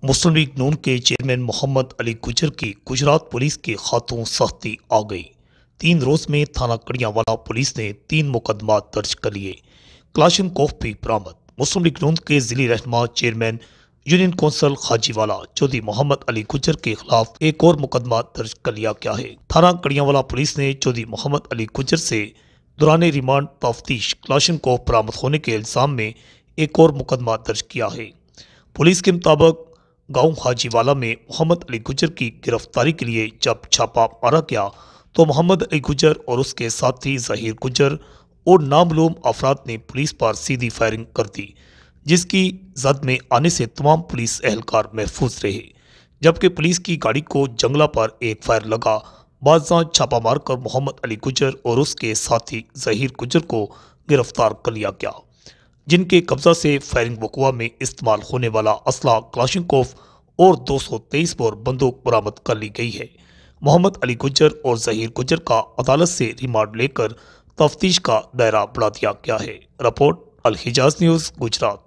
मुस्लिम league नून के chairman Mohammad Ali गुजर की गुजरात पुलिस के हाथों सख्ती आ गई। 3 रोज में थाना कड़ियांवाला पुलिस ने 3 मुकदमा दर्ज कर लिए। क्लाशनकोफ भी बरामद। मुस्लिम लीग नून के जिली रहनुमा chairman union council Khajiwala Chaudhry Mohammad Ali Gujjar के खिलाफ एक और मुकदमा दर्ज कर लिया गया है। थाना कड़ियांवाला पुलिस ने चौधरी मोहम्मद अली गुजर से दौरान रिमांड तफ्तीश क्लाशनकोफ बरामद होने के इल्जाम में एक और मुकदमा दर्ज किया है। पुलिस के मुताबिक गांव हाजीवाला में मोहम्मद अली गुजर की गिरफ्तारी के लिए जब छापा मारा गया तो मोहम्मद अली गुजर और उसके साथी जहीर गुजर और नामालूम अफराद ने पुलिस पर सीधी फायरिंग कर दी, जिसकी जद में आने से तमाम पुलिस एहलकार महफूज रहे, जबकि पुलिस की गाड़ी को जंगला पर एक फायर लगा। बाज़ां छापा मारकर मोहम्मद अली गुजर और उसके साथी जहीर गुजर को गिरफ्तार कर लिया गया, जिनके कब्जा से फायरिंग वक़ुआ में इस्तेमाल होने वाला असला क्लाशनकोफ और 223 बोर बंदूक बरामद कर ली गई है। मोहम्मद अली गुजर और जहीर गुजर का अदालत से रिमांड लेकर तफ्तीश का दायरा बढ़ा दिया गया है। रिपोर्ट अल हिजाज न्यूज़ गुजरात।